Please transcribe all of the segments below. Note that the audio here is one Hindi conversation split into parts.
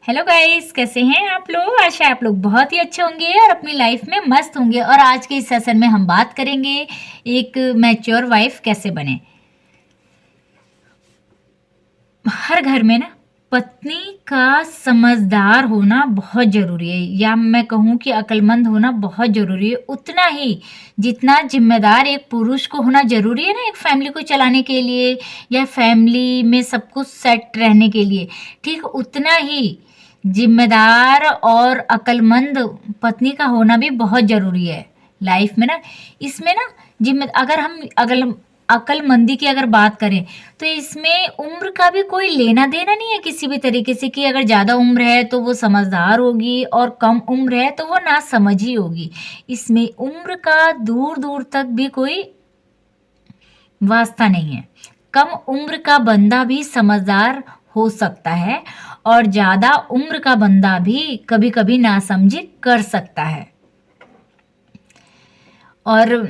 हेलो गाइस, कैसे हैं आप लोग। आशा है आप लोग बहुत ही अच्छे होंगे और अपनी लाइफ में मस्त होंगे। और आज के इस सेशन में हम बात करेंगे एक मैच्योर वाइफ कैसे बने। हर घर में ना पत्नी का समझदार होना बहुत ज़रूरी है, या मैं कहूँ कि अक्लमंद होना बहुत ज़रूरी है। उतना ही जितना जिम्मेदार एक पुरुष को होना ज़रूरी है ना, एक फैमिली को चलाने के लिए या फैमिली में सब कुछ सेट रहने के लिए, ठीक उतना ही जिम्मेदार और अक्लमंद पत्नी का होना भी बहुत ज़रूरी है लाइफ में ना। इसमें ना जिम्मे अगर हम अक्लमंदी की अगर बात करें तो इसमें उम्र का भी कोई लेना देना नहीं है किसी भी तरीके से, कि अगर ज़्यादा उम्र है तो वो समझदार होगी और कम उम्र है तो वो नासमझी होगी। इसमें उम्र का दूर दूर तक भी कोई वास्ता नहीं है। कम उम्र का बंदा भी समझदार हो सकता है और ज़्यादा उम्र का बंदा भी कभी कभी नासमझी कर सकता है। और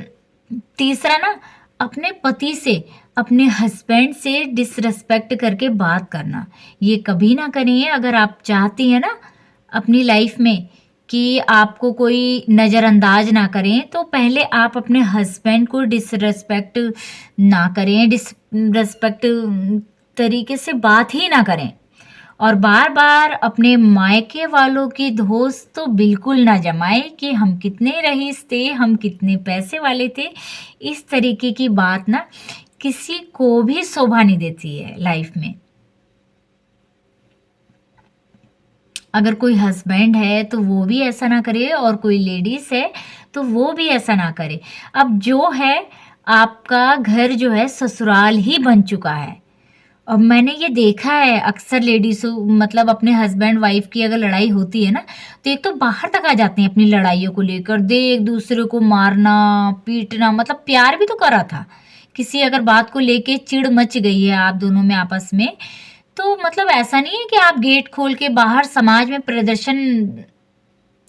तीसरा ना, अपने पति से, अपने हस्बैंड से डिसरेस्पेक्ट करके बात करना ये कभी ना करिए। अगर आप चाहती हैं ना अपनी लाइफ में कि आपको कोई नज़रअंदाज ना करें, तो पहले आप अपने हस्बैंड को डिसरेस्पेक्ट ना करें, डिसरेस्पेक्ट तरीके से बात ही ना करें। और बार बार अपने मायके वालों की धोस तो बिल्कुल ना जमाए कि हम कितने रईस थे, हम कितने पैसे वाले थे। इस तरीके की बात ना किसी को भी शोभा नहीं देती है लाइफ में। अगर कोई हस्बैंड है तो वो भी ऐसा ना करे, और कोई लेडीज है तो वो भी ऐसा ना करे। अब जो है, आपका घर जो है ससुराल ही बन चुका है। अब मैंने ये देखा है अक्सर लेडीज, मतलब अपने हस्बैंड वाइफ की अगर लड़ाई होती है ना, तो एक तो बाहर तक आ जाते हैं अपनी लड़ाइयों को लेकर, दे एक दूसरे को मारना पीटना। मतलब प्यार भी तो करा था, किसी अगर बात को लेके चिढ़ मच गई है आप दोनों में आपस में, तो मतलब ऐसा नहीं है कि आप गेट खोल के बाहर समाज में प्रदर्शन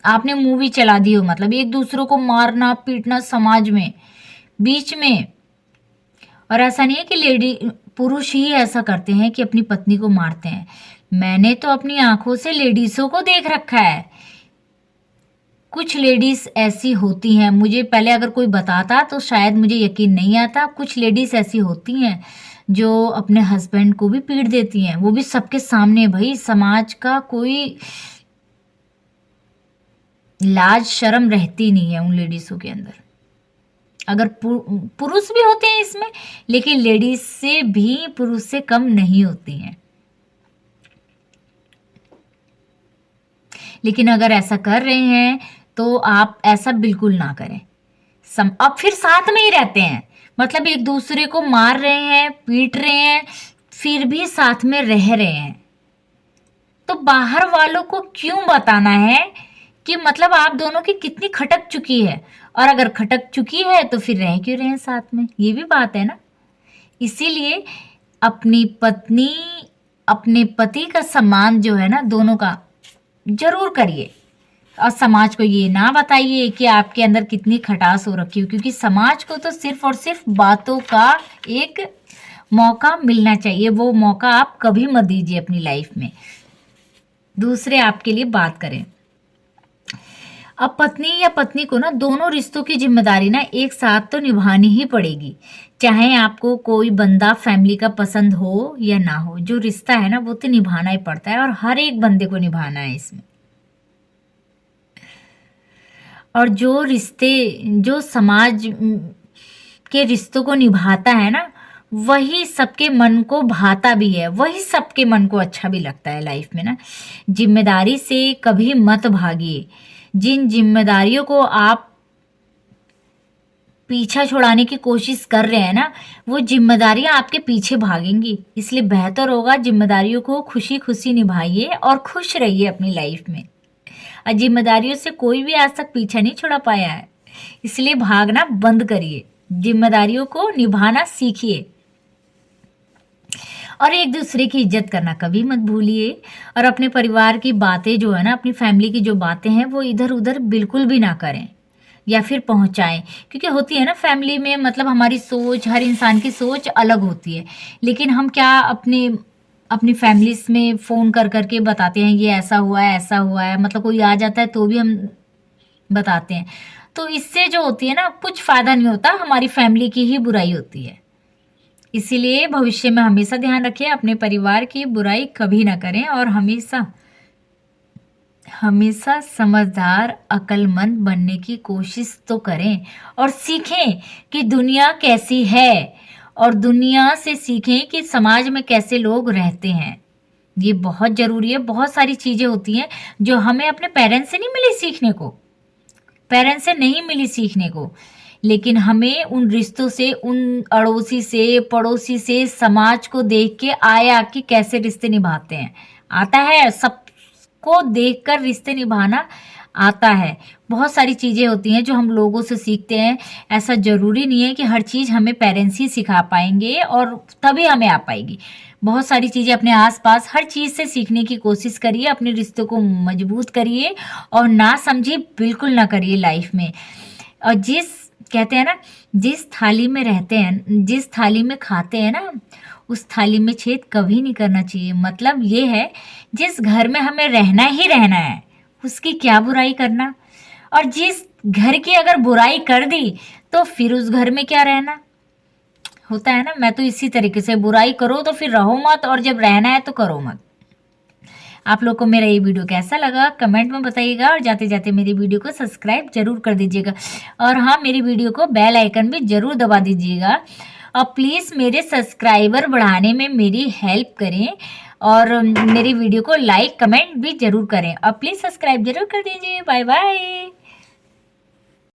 आपने मूवी चला दी हो। मतलब एक दूसरे को मारना पीटना समाज में, बीच में। और ऐसा नहीं है कि लेडी पुरुष ही ऐसा करते हैं कि अपनी पत्नी को मारते हैं। मैंने तो अपनी आंखों से लेडीज़ों को देख रखा है। कुछ लेडीज़ ऐसी होती हैं, मुझे पहले अगर कोई बताता तो शायद मुझे यकीन नहीं आता। कुछ लेडीज़ ऐसी होती हैं जो अपने हस्बैंड को भी पीट देती हैं, वो भी सबके सामने। भाई समाज का कोई लाज शर्म रहती नहीं है उन लेडीज़ों के अंदर। अगर पुरुष भी होते हैं इसमें, लेकिन लेडीज से भी पुरुष से कम नहीं होती हैं। लेकिन अगर ऐसा कर रहे हैं तो आप ऐसा बिल्कुल ना करें। अब फिर साथ में ही रहते हैं, मतलब एक दूसरे को मार रहे हैं पीट रहे हैं, फिर भी साथ में रह रहे हैं, तो बाहर वालों को क्यों बताना है कि मतलब आप दोनों की कितनी खटक चुकी है। और अगर खटक चुकी है तो फिर रह क्यों रहे हैं साथ में, ये भी बात है ना। इसीलिए अपनी पत्नी, अपने पति का सम्मान जो है ना दोनों का जरूर करिए। और समाज को ये ना बताइए कि आपके अंदर कितनी खटास हो रखी हो, क्योंकि समाज को तो सिर्फ और सिर्फ बातों का एक मौका मिलना चाहिए। वो मौका आप कभी मत दीजिए अपनी लाइफ में दूसरे आपके लिए बात करें। अब पत्नी या पत्नी को ना दोनों रिश्तों की जिम्मेदारी ना एक साथ तो निभानी ही पड़ेगी, चाहे आपको कोई बंदा फैमिली का पसंद हो या ना हो। जो रिश्ता है ना वो तो निभाना ही पड़ता है, और हर एक बंदे को निभाना है इसमें। और जो रिश्ते, जो समाज के रिश्तों को निभाता है ना, वही सबके मन को भाता भी है, वही सबके मन को अच्छा भी लगता है लाइफ में ना। जिम्मेदारी से कभी मत भागिए। जिन जिम्मेदारियों को आप पीछा छुड़ाने की कोशिश कर रहे हैं ना, वो जिम्मेदारियां आपके पीछे भागेंगी। इसलिए बेहतर होगा जिम्मेदारियों को खुशी खुशी निभाइए और खुश रहिए अपनी लाइफ में। और जिम्मेदारियों से कोई भी आज तक पीछा नहीं छुड़ा पाया है, इसलिए भागना बंद करिए, जिम्मेदारियों को निभाना सीखिए। और एक दूसरे की इज्जत करना कभी मत भूलिए। और अपने परिवार की बातें जो है ना, अपनी फैमिली की जो बातें हैं वो इधर उधर बिल्कुल भी ना करें या फिर पहुंचाएं। क्योंकि होती है ना फैमिली में, मतलब हमारी सोच, हर इंसान की सोच अलग होती है। लेकिन हम क्या अपने अपनी फैमिलीज़ में फ़ोन कर के बताते हैं ये ऐसा हुआ है, मतलब कोई आ जाता है तो भी हम बताते हैं। तो इससे जो होती है ना कुछ फ़ायदा नहीं होता, हमारी फैमिली की ही बुराई होती है। इसीलिए भविष्य में हमेशा ध्यान रखें, अपने परिवार की बुराई कभी ना करें और हमेशा हमेशा समझदार, अक्लमंद बनने की कोशिश तो करें और सीखें कि दुनिया कैसी है और दुनिया से सीखें कि समाज में कैसे लोग रहते हैं। ये बहुत ज़रूरी है, बहुत सारी चीज़ें होती हैं जो हमें अपने पेरेंट्स से नहीं मिली सीखने को, पेरेंट्स से नहीं मिली सीखने को, लेकिन हमें उन रिश्तों से, उन अड़ोसी से, पड़ोसी से, समाज को देख के आया कि कैसे रिश्ते निभाते हैं। आता है, सबको देखकर रिश्ते निभाना आता है। बहुत सारी चीज़ें होती हैं जो हम लोगों से सीखते हैं। ऐसा ज़रूरी नहीं है कि हर चीज़ हमें पेरेंट्स ही सिखा पाएँगे और तभी हमें आ पाएगी। बहुत सारी चीज़ें अपने आस-पास हर चीज़ से सीखने की कोशिश करिए, अपने रिश्तों को मजबूत करिए और नासमझी बिल्कुल ना करिए लाइफ में। और जिस कहते हैं ना, जिस थाली में रहते हैं, जिस थाली में खाते हैं ना, उस थाली में छेद कभी नहीं करना चाहिए। मतलब ये है, जिस घर में हमें रहना ही रहना है, उसकी क्या बुराई करना? और जिस घर की अगर बुराई कर दी, तो फिर उस घर में क्या रहना? होता है ना, मैं तो इसी तरीके से बुराई करो तो फिर रहो मत और जब रहना है तो करो मत। आप लोग को मेरा ये वीडियो कैसा लगा कमेंट में बताइएगा और जाते-जाते मेरी वीडियो को सब्सक्राइब ज़रूर कर दीजिएगा और हाँ, मेरी वीडियो को बेल आइकन भी ज़रूर दबा दीजिएगा और प्लीज़ मेरे सब्सक्राइबर बढ़ाने में मेरी हेल्प करें और मेरी वीडियो को लाइक कमेंट भी ज़रूर करें और प्लीज़ सब्सक्राइब ज़रूर कर दीजिए। Bye bye.